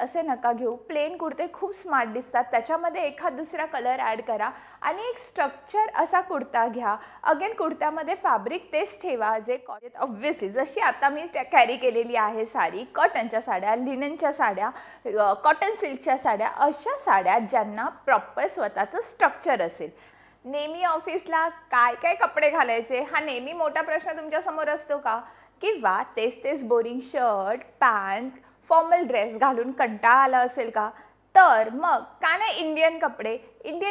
असे नका घेऊ। प्लेन कुर्ते खूप स्मार्ट दिसतात, त्याच्यामध्ये एखाद दुसरा कलर ॲड करा आणि एक स्ट्रक्चर असा कुर्ता घ्या। अगेन कुर्त्यामध्ये फॅब्रिक तेच ठेवा जे ऑब्व्हियसली जशी आता मी कॅरी केलेली आहे साडी, कॉटनच्या साड्या, लिननच्या साड्या, कॉटन सिल्कच्या साड्या, अशा साड्या ज्यांना प्रॉपर स्वतःचं स्ट्रक्चर असेल। नेहमी ऑफिसला काय काय कपडे घालायचे हा नेहमी मोठा प्रश्न तुमच्या समोर असतो का? किंवा तेच boring shirt, pant, formal dress घालून कंटाळा आला असेल का? तर मग का नाही इंडियन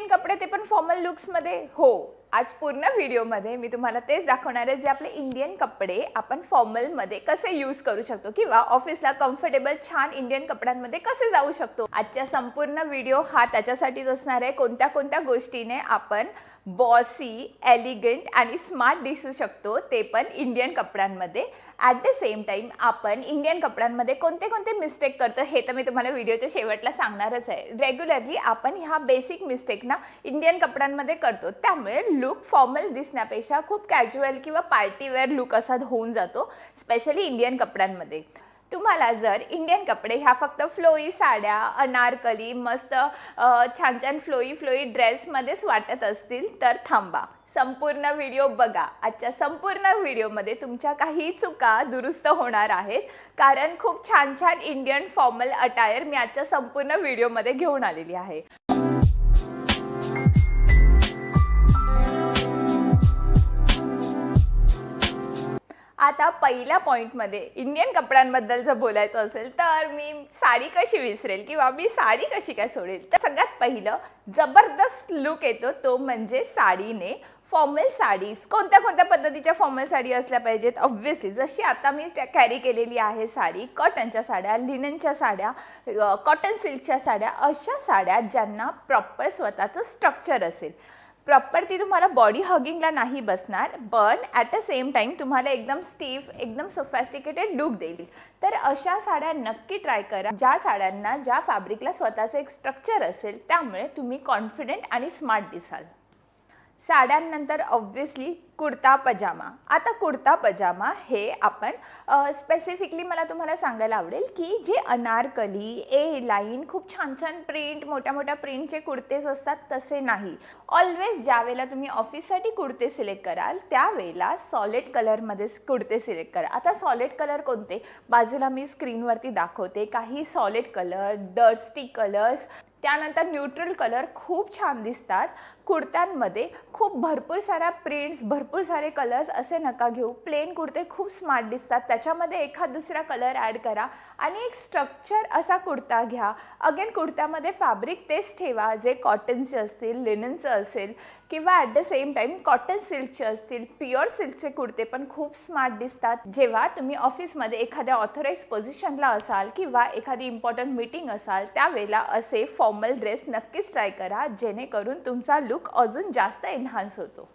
कपडे ते पण फॉर्मल लुक्समध्ये? हो, आज पूर्ण व्हिडिओमध्ये मी तुम्हाला तेच दाखवणार आहे, जे आपले इंडियन कपडे आपण फॉर्मलमध्ये कसे यूज करू शकतो किंवा ऑफिसला कम्फर्टेबल छान इंडियन कपड्यांमध्ये कसे जाऊ शकतो। आजचा संपूर्ण व्हिडिओ हा त्याच्यासाठीच असणार आहे, कोणत्या कोणत्या गोष्टीने आपण बॉसी, एलिगंट आणि स्मार्ट दिसू शकतो, ते पण इंडियन कपड्यांमध्ये। ॲट द सेम टाईम आपण इंडियन कपड्यांमध्ये कोणते कोणते मिस्टेक करतो हे तर मी तुम्हाला व्हिडिओच्या शेवटला सांगणारच आहे। रेग्युलरली आपण ह्या बेसिक मिस्टेक ना इंडियन कपड्यांमध्ये करतो, त्यामुळे लुक फॉर्मल दिसण्यापेक्षा खूप कॅज्युअल किंवा पार्टीवेअर लुक असा होऊन जातो, स्पेशली इंडियन कपड्यांमध्ये। तुम्हाला जर इंडियन कपडे ह्या फक्त फ्लोई साड्या, अनारकली, मस्त छान छान फ्लोई ड्रेसमध्येच वाटत असतील तर थांबा, संपूर्ण व्हिडिओ बघा। आजच्या संपूर्ण व्हिडिओमध्ये तुमच्या काही चुका दुरुस्त होणार आहेत, कारण खूप छान छान इंडियन फॉर्मल अटायर मी आजच्या संपूर्ण व्हिडिओमध्ये घेऊन आलेली आहे। आता पहिल्या पॉईंटमध्ये इंडियन कपड्यांबद्दल जर बोलायचं असेल तर मी साडी कशी विसरेल किंवा मी साडी कशी काय सोडेल? तर सगळ्यात पहिलं जबरदस्त लुक येतो तो म्हणजे साडीने। फॉर्मल साडीज कोणत्या कोणत्या पद्धतीच्या फॉर्मल साडी असल्या पाहिजेत? ऑब्व्हियसली जशी आता मी कॅरी केलेली आहे साडी, कॉटनच्या साड्या, लिननच्या साड्या, कॉटन सिल्कच्या साड्या, अशा साड्या ज्यांना प्रॉपर स्वतःचं स्ट्रक्चर असेल। प्रॉपर ती तुम्हाला बॉडी हगिंगला नाही बसणार, पण ॲट द सेम टाईम तुम्हाला एकदम स्टीफ, एकदम सोफॅस्टिकेटेड लुक देईल। तर अशा साड्या नक्की ट्राय करा, ज्या साड्यांना, ज्या फॅब्रिकला स्वतःचं एक स्ट्रक्चर असेल, त्यामुळे तुम्ही कॉन्फिडंट आणि स्मार्ट दिसाल। साड्यांनंतर ऑब्व्हियसली कुर्ता पजामा। आता कुर्ता पजामा हे आपण स्पेसिफिकली मला तुम्हाला सांगायला आवडेल की जे अनारकली, ए लाईन, खूप छान छान प्रिंट, मोठ्या मोठ्या प्रिंटचे कुर्तेस असतात तसे नाही। ऑलवेज ज्या वेळेला तुम्ही ऑफिससाठी कुर्ते सिलेक्ट कराल त्यावेळेला सॉलिड कलरमध्येच कुर्ते सिलेक्ट करा। आता सॉलिड कलर कोणते? बाजूला मी स्क्रीनवरती दाखवते काही सॉलिड कलर, डस्टी कलर्स, त्यानंतर न्यूट्रल कलर खूप छान दिसतात कुर्त्यांमध्ये। खूप भरपूर साऱ्या प्रिंट्स, भरपूर सारे कलर्स असे नका घेऊ। प्लेन कुर्ते खूप स्मार्ट दिसतात, त्याच्यामध्ये एखाद दुसरा कलर ॲड करा आणि एक स्ट्रक्चर असा कुर्ता घ्या। अगेन कुर्त्यामध्ये फॅब्रिक तेच ठेवा जे कॉटनचे असतील, लिननचं असेल किंवा at the same time cotton सिल्कचे असतील। प्युअर सिल्कचे कुर्ते पण खूप स्मार्ट दिसतात। जेव्हा तुम्ही ऑफिसमध्ये एखाद्या ऑथराइज पोझिशनला असाल किंवा एखादी इम्पॉर्टंट मीटिंग असाल त्यावेळेला असे फॉर्मल ड्रेस नक्कीच ट्राय करा, जेणेकरून तुमचा लुक अजून जास्त एन्हान्स होतो।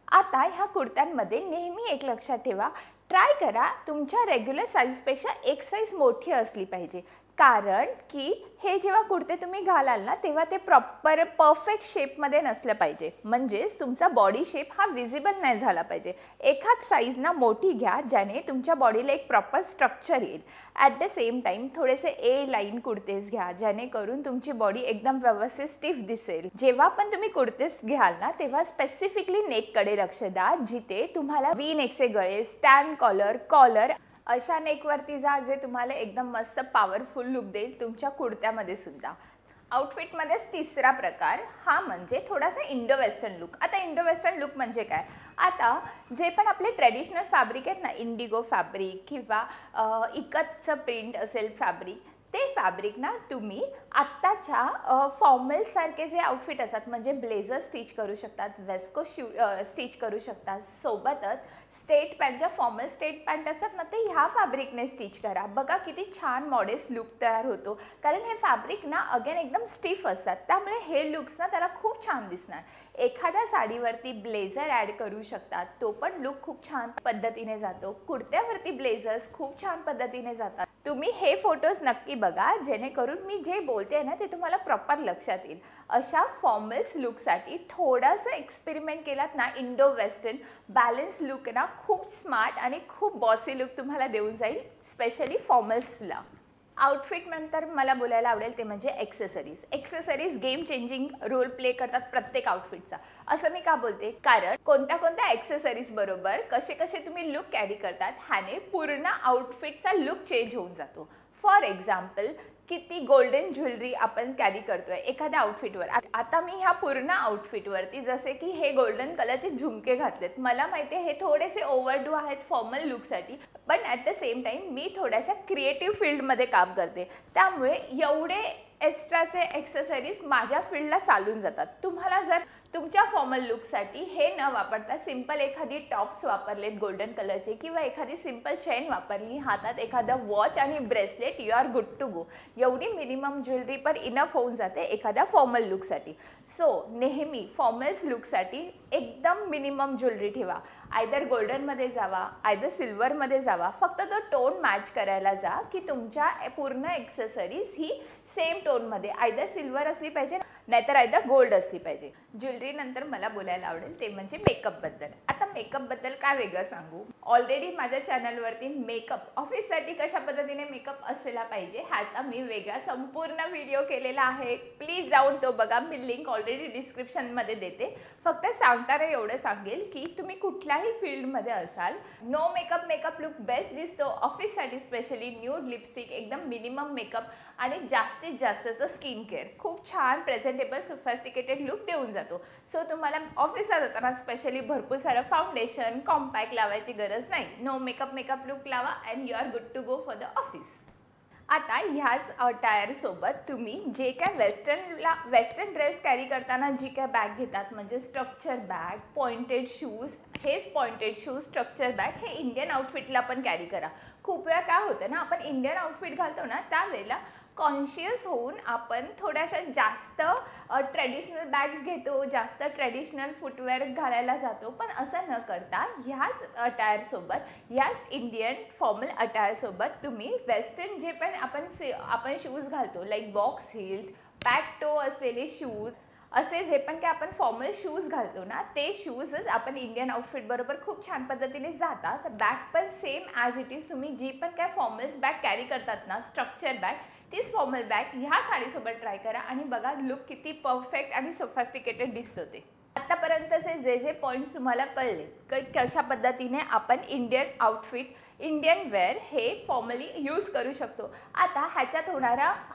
आता ह्या कुर्त्यांमध्ये नेहमी एक लक्षात ठेवा, ट्राय करा तुमच्या रेग्युलर साईजपेक्षा एक साईज मोठी असली पाहिजे, कारण की हे जेव्हा कुर्ते तुम्ही घालाल ना तेव्हा ते प्रॉपर परफेक्ट शेपमध्ये नसलं पाहिजे, म्हणजेच तुमचा बॉडी शेप हा विजिबल नाही झाला पाहिजे। एखाद साईज ना मोठी घ्या ज्याने तुमच्या बॉडीला एक प्रॉपर स्ट्रक्चर येईल। ॲट द सेम टाईम थोडेसे ए लाईन कुर्तेस घ्या, जेणेकरून तुमची बॉडी एकदम व्यवस्थित स्टिफ दिसेल। जेव्हा पण तुम्ही कुर्तेस घ्याल ना तेव्हा स्पेसिफिकली नेककडे लक्ष द्या, जिथे तुम्हाला व्ही नेकचे गळे, स्टँड कॉलर अशा नेकवरती जा, जे तुम्हाला एकदम मस्त पॉवरफुल लुक देईल तुमच्या कुर्त्यामध्ये सुद्धा। आउटफिटमध्येच तिसरा प्रकार हा म्हणजे थोडासा इंडो वेस्टर्न लुक। आता इंडो वेस्टर्न लुक म्हणजे काय? आता जे पण आपले ट्रेडिशनल फॅब्रिक आहेत ना, इंडिगो फॅब्रिक किंवा इकतचं प्रिंट असेल फॅब्रिक, ते फॅब्रिक ना तुम्ही आत्ताच्या फॉर्मल्ससारखे जे आउटफिट असतात म्हणजे ब्लेझर स्टिच करू शकतात, वेस्को स्टिच करू शकतात, सोबतच स्टेट पॅन्ट, ज्या फॉर्मल स्टेट पॅन्ट असतात ना ते ह्या फॅब्रिकने स्टिच करा। बघा किती छान मॉडेस्ट लुक तयार होतो, कारण हे फॅब्रिक ना अगेन एकदम स्टिफ असतात, त्यामुळे हे लुक्स ना त्याला खूप छान दिसणार। एखाद्या साडीवरती ब्लेझर ॲड करू शकतात, तो पण लुक खूप छान पद्धतीने जातो। कुर्त्यावरती ब्लेझर्स खूप छान पद्धतीने जातात। तुम्ही हे फोटोज नक्की बघा, जेणेकरून मी जे बोलते ना ते तुम्हाला प्रॉपर लक्षात येईल। अशा फॉर्मल्स लुकसाठी थोडंसं एक्सपेरिमेंट केलात ना, इंडो वेस्टर्न बॅलन्स लुक ना खूप स्मार्ट आणि खूप बॉसी लुक तुम्हाला देऊन जाईल, स्पेशली फॉर्मल्सला। आउटफिट नंतर मला बोलायला आवडेल ते म्हणजे accessories. Accessories game changing role play करतात प्रत्येक आउटफिटचा. असं मी का बोलते, कारण कोणत्या कोणत्या एक्सेसरीज बरोबर कसे कसे तुम्ही लुक कॅरी करतात ह्याने पूर्ण आउटफिटचा लुक चेंज होऊन जातो. फॉर एक्झाम्पल, किती गोल्डन ज्वेलरी आपण कॅरी करतोय एखाद्या आउटफिटवर. आता मी ह्या पूर्ण आउटफिटवरती जसे की हे गोल्डन कलरचे झुमके घातलेत. मला माहिती आहे हे थोडेसे ओव्हरडू आहेत फॉर्मल लुकसाठी, पण ॲट द सेम टाईम मी थोड्याशा क्रिएटिव्ह फील्डमध्ये काम करते, त्यामुळे एवढे एक्स्ट्राचे एक्सेसरीज माझ्या फील्डला चालून जातात. तुम्हाला जर तुमच्या फॉर्मल लुकसाठी हे न वापरता सिंपल एखादी टॉप्स वापरलेत गोल्डन कलरचे किंवा एखादी सिंपल चेन वापरली, हातात एखादा वॉच आणि bracelet, you are good to गो. एवढी मिनिमम ज्वेलरी पण इनफ होऊन जाते एखाद्या फॉर्मल लुकसाठी. सो नेहमी फॉर्मल्स लुकसाठी एकदम मिनिमम ज्वेलरी ठेवा. आयदर गोल्डनमध्ये जावा, आयदर सिल्वरमध्ये जावा, फक्त तो टोन मॅच करायला जा की तुमच्या पूर्ण एक्सेसरीज ही सेम टोनमध्ये आयदर सिल्वर असली पाहिजे नाहीतर आयदर गोल्ड असली पाहिजे. ज्वेलरी नंतर मला बोलायला आवडेल ते म्हणजे मेकअपबद्दल. आता मेकअपबद्दल काय वेगळं सांगू, ऑलरेडी माझ्या चॅनलवरती मेकअप ऑफिससाठी कशा पद्धतीने मेकअप असला पाहिजे ह्याचा मी वेगळा संपूर्ण व्हिडिओ केलेला आहे. प्लीज जाऊन तो बघा, मी लिंक ऑलरेडी डिस्क्रिप्शनमध्ये देते. फक्त सांगताना एवढं सांगेल की तुम्ही कुठल्याही फील्डमध्ये असाल, नो मेकअप लुक बेस्ट दिसतो ऑफिससाठी. स्पेशली न्यूड लिपस्टिक, एकदम मिनिमम मेकअप आणि जास्तीत जास्तचं स्किन केअर खूप छान प्रेझेंटेबल सोफिस्टिकेटेड लुक देऊन जातो. सो तुम्हाला ऑफिसला जाताना स्पेशली भरपूर सारं फाउंडेशन कॉम्पॅक्ट लावायची गरज नाही. नो मेकअप लुक लावा and you are good to go for the office. आता ह्याच अटायरसोबत तुम्ही जे काय वेस्टर्न ड्रेस कॅरी करताना जी काय बॅग घेतात म्हणजे स्ट्रक्चर बॅग, पॉइंटेड शूज, हेच पॉइंटेड शूज, स्ट्रक्चर बॅग हे इंडियन आउटफिटला पण कॅरी करा. खूप वेळा काय होतं ना, आपण इंडियन आउटफिट घालतो ना त्यावेळेला कॉन्शियस होऊन आपण थोड्याशा जास्त ट्रेडिशनल बॅग्स घेतो, जास्त ट्रेडिशनल फुटवेअर घालायला जातो. पण असं न करता ह्याच अटायरसोबत, ह्याच इंडियन फॉर्मल अटायरसोबत तुम्ही वेस्टर्न जे पण आपण शूज घालतो लाईक बॉक्स हिल्स, बॅक टो असलेले शूज, असे जे पण काय आपण फॉर्मल शूज घालतो ना ते शूजच आपण इंडियन आउटफिट बरोबर खूप छान पद्धतीने जातात. बॅग पण सेम ॲज इट इज तुम्ही जी पण काय फॉर्मल्स बॅग कॅरी करतात ना, स्ट्रक्चर बॅग, तीच फॉर्मल बॅग ह्या साडीसोबत ट्राय करा आणि बघा लुक किती परफेक्ट आणि सोफिस्टिकेटेड दिसतं ते. आत्तापर्यंतचे जे पॉईंट्स तुम्हाला कळले की कशा पद्धतीने आपण इंडियन आउटफिट, इंडियन वेअर हे फॉर्मली यूज करू शकतो. आता ह्याच्यात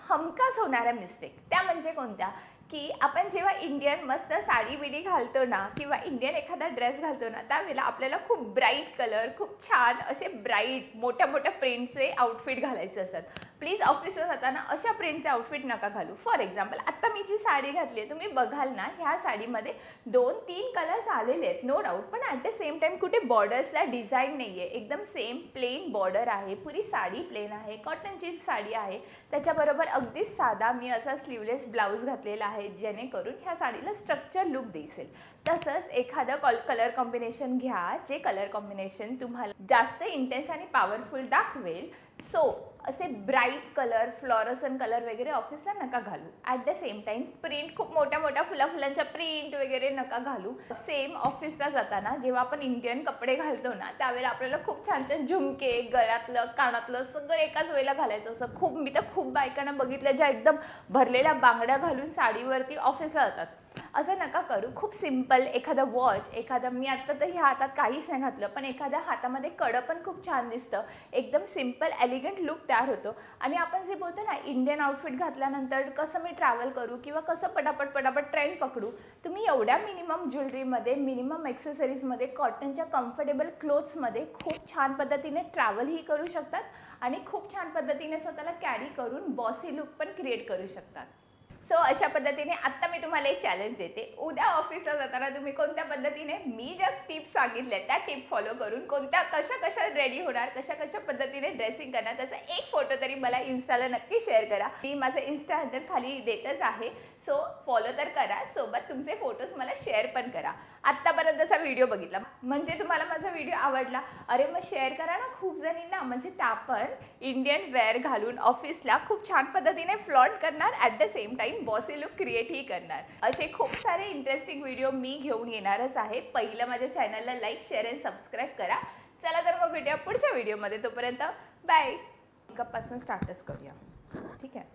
हमखास होणाऱ्या मिस्टेक त्या म्हणजे कोणत्या, की आपण जेव्हा इंडियन मस्त साडी बिडी घालतो ना किंवा इंडियन एखादा ड्रेस घालतो ना त्यावेळेला आपल्याला खूप ब्राईट कलर, खूप छान असे ब्राईट मोठ्या मोठ्या प्रिंटचे आउटफिट घालायचे असतात. प्लीज ऑफिसला जाताना अशा प्रिंटचे आउटफिट नका घालू. फॉर एक्झाम्पल, आता मी जी साडी घातली आहे तुम्ही बघाल ना, ह्या साडीमध्ये 2-3 कलर्स आलेले आहेत नो डाऊट, पण ॲट द सेम टाईम कुठे बॉर्डर्सला डिझाईन नाही आहे, एकदम सेम प्लेन बॉर्डर आहे, पुरी साडी प्लेन आहे, कॉटनची साडी आहे. त्याच्याबरोबर अगदीच साधा मी असा स्लीवलेस ब्लाऊज घातलेला आहे जेणेकरून ह्या साडीला स्ट्रक्चर लुक दिसेल. तसंच एखादं कलर कॉम्बिनेशन घ्या जे कलर कॉम्बिनेशन तुम्हाला जास्त इंटेन्स आणि पॉवरफुल दाखवेल. सो असे ब्राईट कलर, फ्लॉरसन कलर वगैरे ऑफिसला नका घालू. At the same time print खूप मोठ्या मोठ्या फुलांच्या प्रिंट वगैरे नका घालू. सेम ऑफिसला जाताना जेव्हा आपण इंडियन कपडे घालतो ना त्यावेळेला आपल्याला खूप छान छान झुमके, गळ्यातलं, कानातलं सगळं एकाच वेळेला घालायचं असं. मी तर खूप बायकांना बघितलं ज्या एकदम भरलेल्या बांगड्या घालून साडीवरती ऑफिसला जातात. असं नका करू. खूप सिम्पल एखादा वॉच, मी आत्ता तर ह्या हातात काहीच नाही घातलं पण एखाद्या हातामध्ये कडं पण खूप छान दिसतं. एकदम सिम्पल एलिगंट लुक तयार होतो. आणि आपण जे बोलतो ना इंडियन आउटफिट घातल्यानंतर कसं मी ट्रॅव्हल करू किंवा कसं पटापट ट्रेंड पकडू, तुम्ही एवढ्या मिनिमम ज्वेलरीमध्ये, मिनिमम एक्सेसरीजमध्ये, कॉटनच्या कम्फर्टेबल क्लोथ्समध्ये खूप छान पद्धतीने ट्रॅव्हलही करू शकतात आणि खूप छान पद्धतीने स्वतःला कॅरी करून बॉसी लुक पण क्रिएट करू शकतात. सो अशा पद्धतीने आत्ता मी तुम्हाला एक चॅलेंज देते. उद्या ऑफिसला जाताना तुम्ही कोणत्या पद्धतीने मी ज्या टिप्स सांगितल्या त्या टिप फॉलो करून कशा रेडी होणार, कशा पद्धतीने ड्रेसिंग करणार त्याचा एक फोटो तरी मला इन्स्टाला नक्की शेअर करा. मी माझं इन्स्टा हँडल खाली देतच आहे. सो फॉलो तर करा, सोबत तुमचे फोटोज मला शेअर पण करा. आत्तापर्यंतचा व्हिडिओ बघितला म्हणजे तुम्हाला माझा व्हिडिओ आवडला, अरे मग शेअर करा ना खूप जणींना, म्हणजे त्या पण इंडियन वेअर घालून ऑफिसला खूप छान पद्धतीने फ्लॉन्ट करणार, at the same time bossy look क्रिएटही करणार. असे खूप सारे इंटरेस्टिंग व्हिडिओ मी घेऊन येणारच आहे. पहिलं माझ्या चॅनलला लाईक, शेअर अँड सबस्क्राईब करा. चला तर मग भेटूया पुढच्या व्हिडिओमध्ये. तोपर्यंत बाय. मेकअपपासून स्टार्टच करूया. ठीक आहे.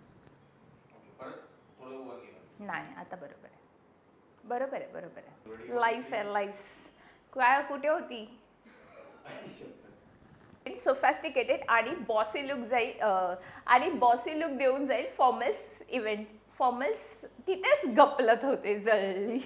परत थोडं वर गेलं. नाही आता बरोबर आहे, बरोबर आहे, बरोबर आहे. लाईफ आहे, लाईफ काय कुठे होती. सोफॅस्टिकेटेड आणि बॉसी लुक जाईल आणि बॉसी लुक देऊन जाईल फॉर्मल्स इव्हेंट. फॉर्मल्स तिथेच गपलत होते जळली.